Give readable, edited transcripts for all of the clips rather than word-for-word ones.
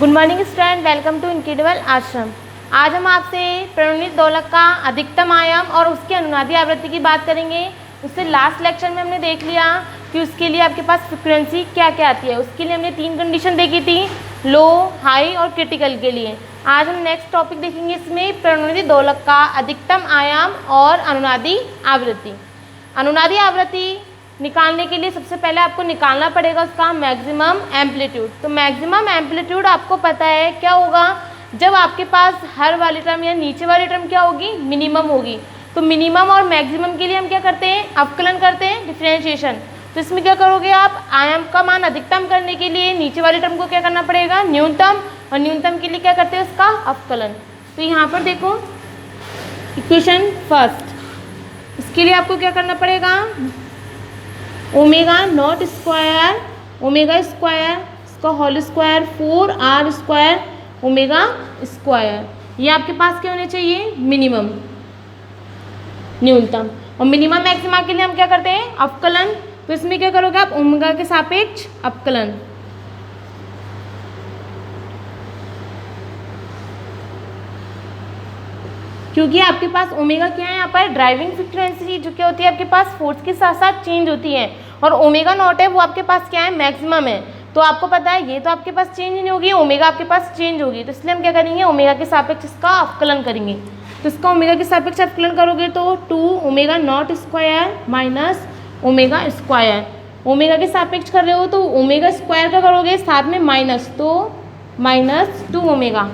Good morning student, welcome to incredible Ashram. आज हम आपसे प्रणोदित दोलक का अधिकतम आयाम और उसकी अनुनादी आवृत्ति की बात करेंगे। उससे लास्ट लेक्चर में हमने देख लिया कि उसके लिए आपके पास फ्रिक्वेंसी क्या क्या आती है। उसके लिए हमने 3 कंडीशन देखी थी, लो, हाई और क्रिटिकल के लिए। आज हम नेक्स्ट टॉपिक देखेंगे, इसमें प्रणोदित दोलक का अधिकतम आयाम और अनुनादी आवृत्ति। अनुनादी आवृत्ति निकालने के लिए सबसे पहले आपको निकालना पड़ेगा उसका मैक्सिमम एम्पलीट्यूड। तो मैक्सिमम एम्पलीट्यूड आपको पता है क्या होगा, जब आपके पास हर वाली टर्म या नीचे वाली टर्म क्या होगी, मिनिमम होगी। तो मिनिमम और मैक्सिमम के लिए हम क्या करते हैं, अवकलन करते हैं, डिफरेंशिएशन। तो इसमें क्या करोगे आप, आयाम का मान अधिकतम करने के लिए नीचे वाली टर्म को क्या करना पड़ेगा, न्यूनतम, और न्यूनतम के लिए क्या करते हैं, उसका अवकलन। तो यहाँ पर देखो इक्वेशन फर्स्ट, इसके लिए आपको क्या करना पड़ेगा, omega not square omega square इसका whole square 4r square omega square, ये आपके पास क्या होने चाहिए, मिनिमम, न्यूनतम। और मिनिमम मैक्सिमा के लिए हम क्या करते हैं, अवकलन। तो इसमें क्या करोगे आप, ओमेगा के सापेक्ष अवकलन। क्योंकि आपके पास ओमेगा क्या है, यहाँ पर ड्राइविंग फ्रीक्वेंसी जो क्या होती है आपके पास फोर्स के साथ साथ चेंज होती है, और ओमेगा नॉट है वो आपके पास क्या है, मैक्सिमम है। तो आपको पता है ये तो आपके पास चेंज नहीं होगी, ओमेगा आपके पास चेंज होगी। तो इसलिए हम क्या करेंगे, ओमेगा के सापेक्ष इसका अवकलन करेंगे। तो इसका ओमेगा के सापेक्ष अवकलन करोगे तो 2 omega not square minus omega square. Omega के सापेक्ष कर रहे हो तो ओमेगा स्क्वायर का करोगे साथ में माइनस, तो -2 ओमेगा,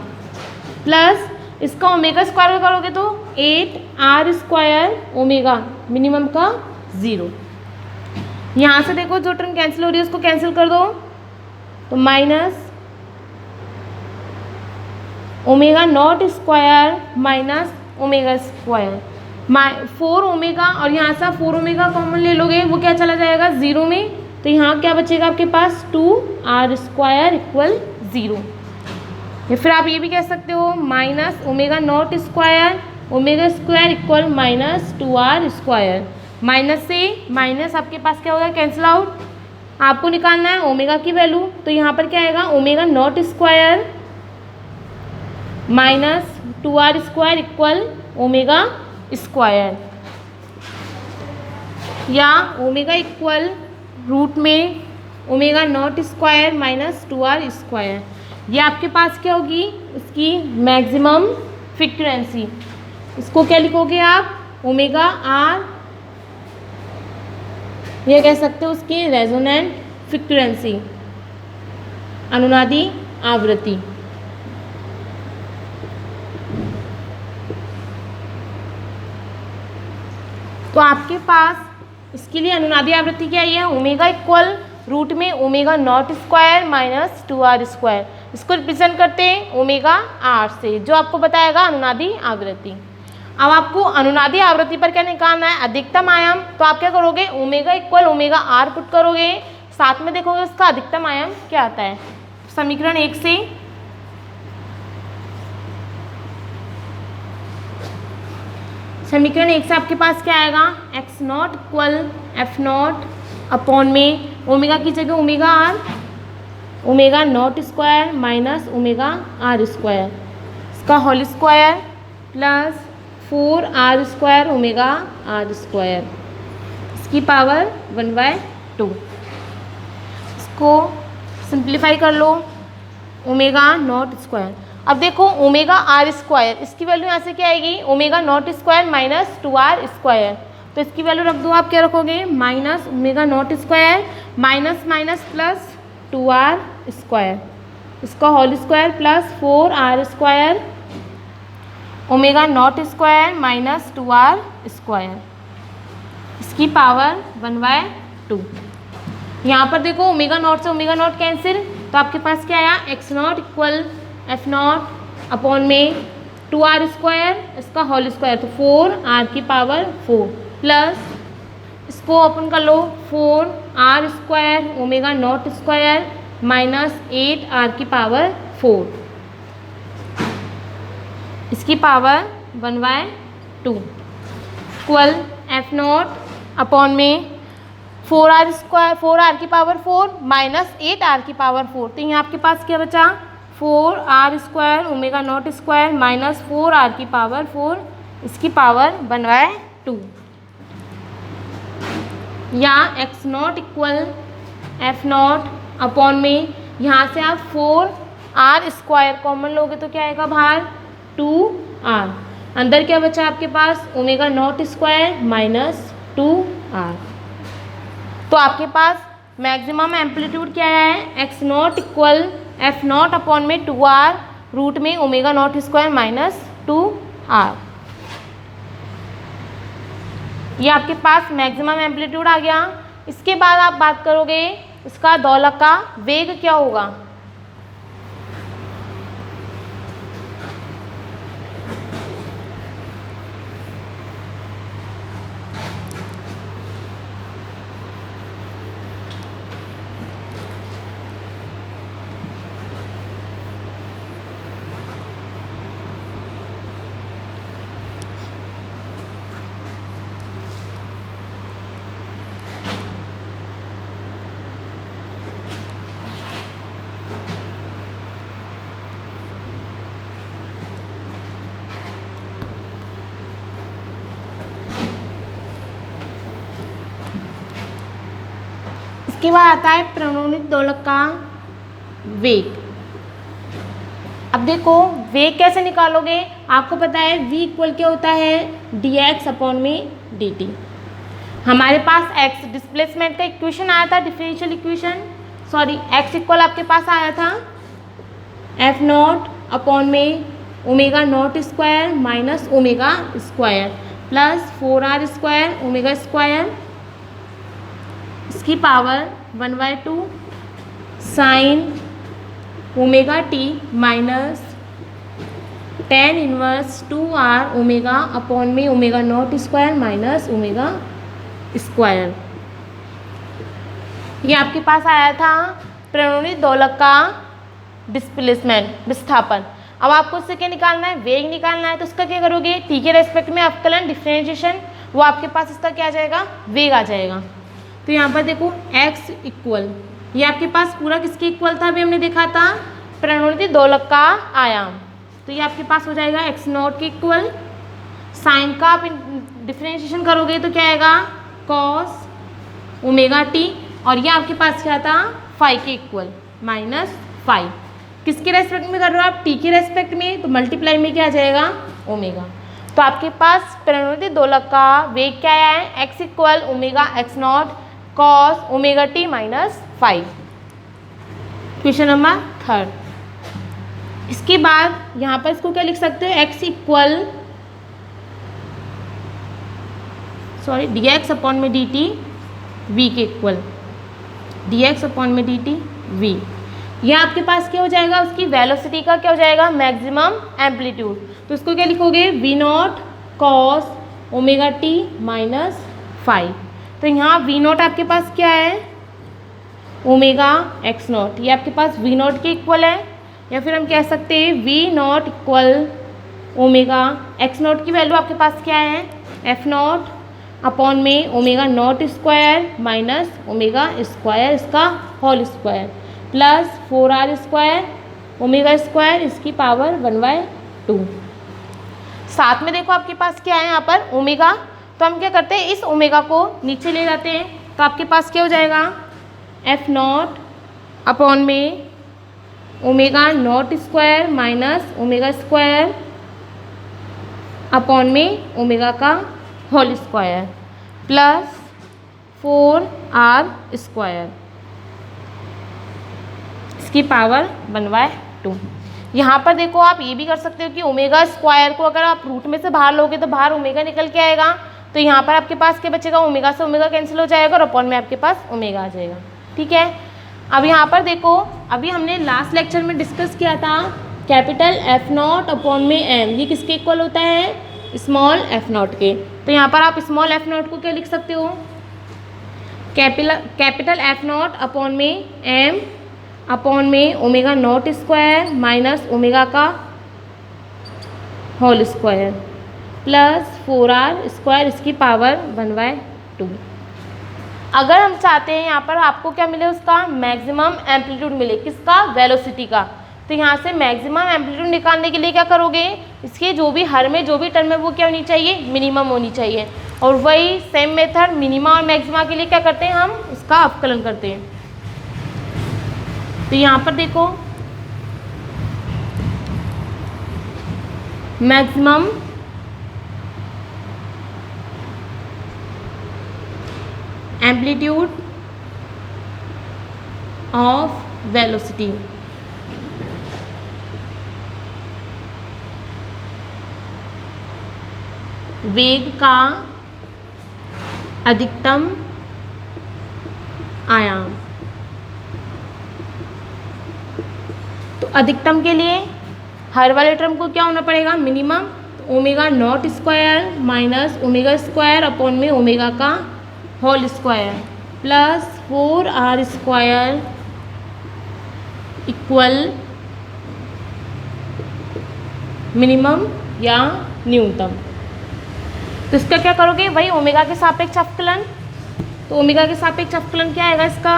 प्लस इसका ओमेगा स्क्वायर का करोगे तो 8r स्क्वायर ओमेगा, मिनिमम का 0। यहाँ से देखो जो टर्म कैंसिल हो रही है उसको कैंसिल कर दो, तो minus omega not square minus omega square 4 omega, और यहाँ से 4 ओमेगा कॉमन ले लोगे, वो क्या चला जाएगा 0 में। तो यहाँ क्या बचेगा आपके पास, 2r स्क्वायर इक्वल 0। या फिर आप ये भी कह सकते हो minus omega not square omega square equal -2r square. Minus से माइनस आपके पास क्या होगा, कैंसिल आउट। आपको निकालना है ओमेगा की वैल्यू, तो यहाँ पर क्या आएगा, omega naught square -2r square equal omega square, या ओमेगा इक्वल रूट में omega not square -2r square. ये आपके पास क्या होगी, इसकी मैक्सिमम फ्रीक्वेंसी। इसको क्या लिखोगे आप, ओमेगा r, ये कह सकते हो उसकी रेजोनेंट फ्रीक्वेंसी, अनुनादी आवृत्ति। तो आपके पास इसके लिए अनुनादी आवृत्ति क्या है, ओमेगा इक्वल रूट में omega not square -2r square. इसको रिप्रेजेंट करते हैं ओमेगा r से, जो आपको बताएगा अनुनादी आवृत्ति। अब आपको अनुनादी आवृत्ति पर क्या निकालना है, अधिकतम आयाम। तो आप क्या करोगे, omega equal omega r put करोगे, साथ में देखोगे उसका अधिकतम आयाम क्या आता है। समीकरण 1 से आपके पास क्या आएगा, x not equal f not upon में ओमेगा की जगह omega r, omega not square minus omega r square, इसका whole square plus 4r square omega r square, इसकी पावर 1/2। इसको सिंप्लीफाई कर लो, ओमेगा नॉट स्क्वायर। अब देखो ओमेगा r स्क्वायर, इसकी वैल्यू यहाँ से क्या आएगी, omega naught square -2r square. तो इसकी वैल्यू रख दो, आप क्या रखोगे, minus omega not square minus minus plus 2r square, इसका whole square plus 4r square omega not square -2r square, इसकी पावर 1/2। यहाँ पर देखो ओमेगा नॉट से ओमेगा नॉट कैंसिल, तो आपके पास क्या आया, x not equal f not upon में 2r स्क्वायर, इसका होल स्क्वायर, तो 4r की पावर 4 प्लस इसको ओपन कर लो, 4r square omega not square -8r की पावर 4, इसकी power 1/2 equal f not upon में 4r की पावर 4 -8r की पावर 4। तो यहाँ आपके पास क्या बचा, 4r² omega naught square minus 4r की पावर 4 इसकी पावर 1/2 या x not equal f not upon में यहाँ से आप 4r² कॉमन लोगे तो क्या आएगा बाहर 2r। अंदर क्या बचा आपके पास omega not square minus 2r। तो आपके पास मैक्सिमम एम्पलीट्यूड क्या है x not equal f not upon में 2r रूट में omega not square minus 2r। ये आपके पास मैक्सिमम एम्पलीट्यूड आ गया। इसके बाद आप बात करोगे इसका दोलक का वेग क्या होगा। इसके बाद आता है प्रणोदित दोलक का वेग। अब देखो वेग कैसे निकालोगे, आपको पता है v इक्वल क्या होता है dx अपॉन में dt। हमारे पास x डिस्प्लेसमेंट का इक्वेशन आया था, differential equation, sorry x equal आपके पास आया था f नॉट अपॉन में omega not square minus omega square plus 4r² omega square इसकी power 1/2 sine omega t minus tan inverse 2r omega upon में omega not square minus omega square. ये आपके पास आया था प्रणोदित दोलक का डिस्प्लेसमेंट विस्थापन। अब आपको उससे क्या निकालना है, वेग निकालना है। तो उसका क्या करोगे, t के रेस्पेक्ट में अवकलन डिफरेंशिएशन, वो आपके पास इसका क्या आ जाएगा, वेग आ जाएगा। तो यहाँ पर देखो x इक्वल, ये आपके पास पूरा किसके इक्वल था, अभी हमने देखा था प्रणोदित दोलक का आयाम। तो ये आपके पास हो जाएगा x नॉट के इक्वल, साइन का आप डिफरेंशिएशन करोगे तो क्या आएगा cos ओमेगा t, और ये आपके पास क्या था फाई के इक्वल माइनस फाई। किसके रेस्पेक्ट में कर रहे हो आप, t के रेस्पेक्ट में, तो मल्टीप्लाई में क्या आ जाएगा ओमेगा। तो आपके पास प्रणोदित दोलक का वेग क्या है, x equal omega x not cos omega t minus five. Question number 3। इसके बाद यहाँ पर इसको क्या लिख सकते हो, x equal sorry dx upon में dt v के इक्वल, dx अपॉन में dt v। यह आपके पास क्या हो जाएगा, उसकी वेलोसिटी का क्या हो जाएगा मैक्सिमम एम्पलीट्यूड। तो इसको क्या लिखोगे v not cos omega t minus five. तो यहाँ v नॉट आपके पास क्या है ओमेगा x नॉट, ये आपके पास v नॉट के इक्वल है, या फिर हम कह सकते हैं v not equal omega x not की वैल्यू आपके पास क्या है f नॉट अपॉन में omega not square minus omega square इसका whole square plus 4r² omega square इसकी पावर 1/2। साथ में देखो आपके पास क्या है यहाँ पर ओमेगा, तो हम क्या करते हैं इस ओमेगा को नीचे ले जाते हैं, तो आपके पास क्या हो जाएगा f नॉट अपॉन में omega not square minus omega square upon में ओमेगा का होल स्क्वायर प्लस 4r² इसकी पावर 1/2। यहाँ पर देखो आप ये भी कर सकते हो कि ओमेगा स्क्वायर को अगर आप रूट में से बाहर लोगे तो बाहर ओमेगा निकल के आएगा, तो यहाँ पर आपके पास क्या बचेगा ओमेगा से ओमेगा कैंसिल हो जाएगा और अपॉन में आपके पास ओमेगा आ जाएगा। ठीक है, अब यहाँ पर देखो अभी हमने लास्ट लेक्चर में डिस्कस किया था कैपिटल F नॉट अपॉन में m, ये किसके इक्वल होता है स्मॉल f नॉट के। तो यहाँ पर आप स्मॉल f नॉट को क्या लिख सकते हो कैपिटल F नॉट अपॉन में m अपॉन में omega not square minus omega का होल स्क्वायर प्लस 4r² इसकी पावर 1/2। अगर हम चाहते हैं यहाँ पर आपको क्या मिले उसका मैक्सिमम एम्पलीट्यूड मिले, किसका वेलोसिटी का, तो यहाँ से मैक्सिमम एम्पलीट्यूड निकालने के लिए क्या करोगे, इसके जो भी हर में जो भी टर्म है वो क्या होनी चाहिए, मिनिमम होनी चाहिए। और वही सेम मेथड मिनिमा और मैक्सिमा के लिए क्या करते हैं, हम उसका अवकलन करते हैं। तो यहाँ पर देखो मैक्सिमम एम्पलीट्यूड ऑफ वेलोसिटी, वेग का अधिकतम आयाम। तो अधिकतम के लिए हर वाले टर्म को क्या होना पड़ेगा, मिनिमम। तो omega not square minus omega square upon में ओमेगा का whole square plus 4r square equal minimum या न्यूनतम। तो इसका क्या करोगे, वही ओमेगा के सापेक्ष अवकलन। तो ओमेगा के सापेक्ष अवकलन क्या आएगा इसका,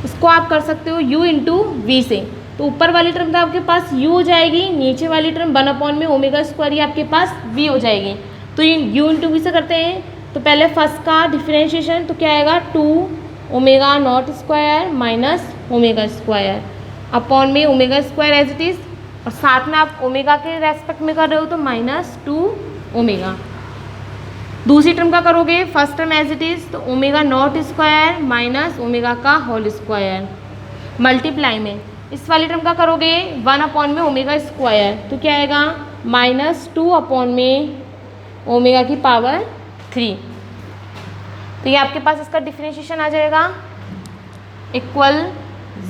इसको आप कर सकते हो u इंटू वी से। तो ऊपर वाली टर्म तो आपके पास u हो जाएगी, नीचे वाली टर्म 1 अपॉन में ओमेगा स्क्वायर ये आपके पास v हो जाएगी। तो ये u इंटू वी से करते हैं। तो पहले फर्स्ट का डिफरेंशिएशन तो क्या आएगा, 2 omega not square minus omega square upon में omega square as it is, और साथ में आप ओमेगा के रेस्पेक्ट में कर रहे हो तो -2 ओमेगा। दूसरी टर्म का करोगे, first term as it is, तो omega not square minus omega का होल स्क्वायर मल्टीप्लाई में इस वाली टर्म का करोगे 1 अपॉन में ओमेगा स्क्वायर, तो क्या आएगा -2 अपॉन में ओमेगा की पावर 3। तो ये आपके पास इसका डिफरेंशिएशन आ जाएगा इक्वल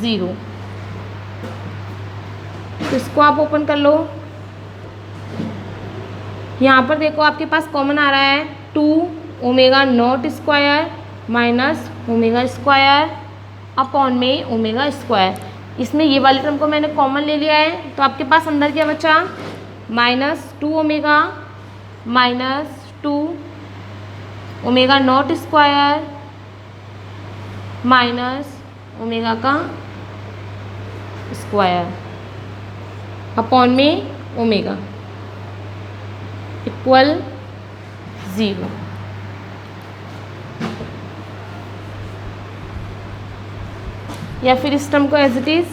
0। तो इसको आप ओपन कर लो। यहाँ पर देखो आपके पास कॉमन आ रहा है 2 omega not square minus omega square upon में ओमेगा स्क्वायर। इसमें ये वाली टर्म को मैंने कॉमन ले लिया है, तो आपके पास अंदर क्या बचा, -2 omega minus 2 omega not square minus omega का स्क्वायर अपॉन में ओमेगा इक्वल 0। या फिर इस टर्म को एज इट इज़,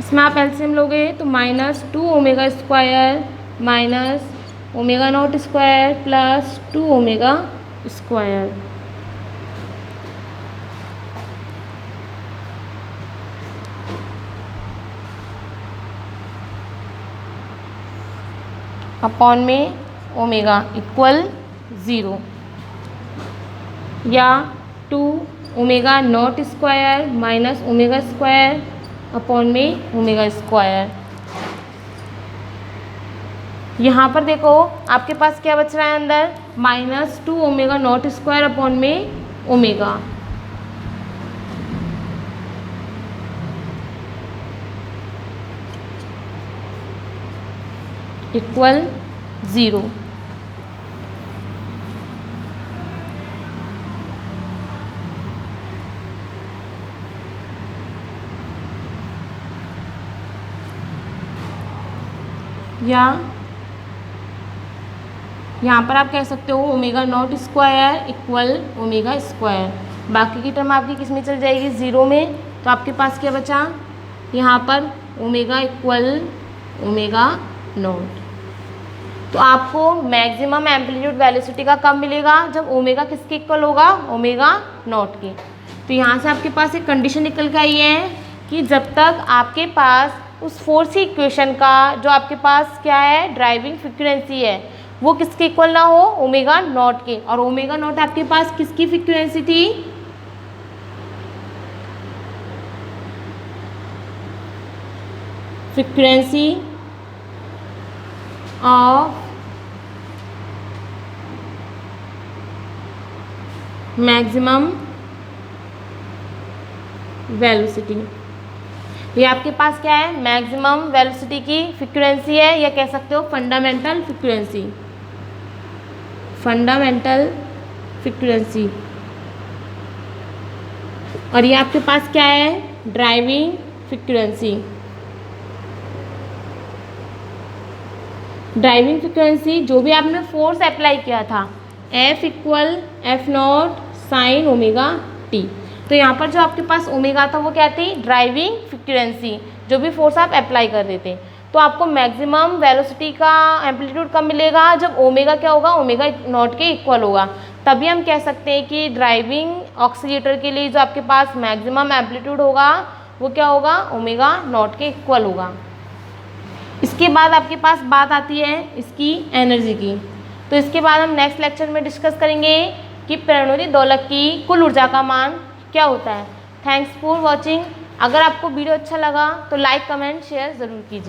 इसमें आप एलसीएम लोगे तो -2 omega square minus omega not square plus 2 omega square upon में ओमेगा इक्वल 0, या 2 omega not square minus omega square upon में ओमेगा स्क्वायर। यहाँ पर देखो आपके पास क्या बच रहा है अंदर, -2 ओमेगा नॉट स्क्वायर अपॉन में ओमेगा इक्वल 0। या यहाँ पर आप कह सकते हो omega naught square equal omega square. बाकी की टर्म आपकी किस में चल जाएगी, 0 में। तो आपके पास क्या बचा, यहाँ पर ओमेगा इक्वल ओमेगा नॉट। तो आपको मैक्सिमम एम्पलीट्यूड वेलोसिटी का कब मिलेगा, जब ओमेगा किसके इक्वल होगा, ओमेगा नॉट के। तो यहाँ से आपके पास एक कंडीशन निकल के आई है कि जब तक आपके पास उस फोर्स इक्वेशन का जो आपके पास क्या है ड्राइविंग फ्रीक्वेंसी है वो किसके इक्वल ना हो, ओमेगा नॉट के। और ओमेगा नॉट आपके पास किसकी फ्रीक्वेंसी थी, फ्रीक्वेंसी ऑफ मैक्सिमम वेलोसिटी। ये आपके पास क्या है, मैक्सिमम वेलोसिटी की फ्रीक्वेंसी है, या कह सकते हो फंडामेंटल फ्रीक्वेंसी, फंडामेंटल फ्रीक्वेंसी। और ये आपके पास क्या है, ड्राइविंग फ्रीक्वेंसी। ड्राइविंग फ्रीक्वेंसी जो भी आपने फोर्स अप्लाई किया था, F equal F0 sine omega T. तो यहाँ पर जो आपके पास ओमेगा था वो क्या थी, ड्राइविंग फ्रीक्वेंसी, जो भी फोर्स आप अप्लाई कर रहे थे। तो आपको मैक्सिमम वेलोसिटी का एम्पलीट्यूड कब मिलेगा, जब ओमेगा क्या होगा, ओमेगा नॉट के इक्वल होगा। तभी हम कह सकते हैं कि ड्राइविंग ऑक्सीलेटर के लिए जो आपके पास मैक्सिमम एम्पलीट्यूड होगा वो क्या होगा, ओमेगा नॉट के इक्वल होगा। इसके बाद आपके पास बात आती है इसकी एनर्जी की। तो इसके बाद हम नेक्स्ट लेक्चर में डिस्कस करेंगे कि पेरणुरी दोलक की कुल ऊर्जा का मान क्या होता है। Thanks for watching. अगर आपको वीडियो अच्छा लगा तो लाइक कमेंट शेयर ज़रूर कीजिए।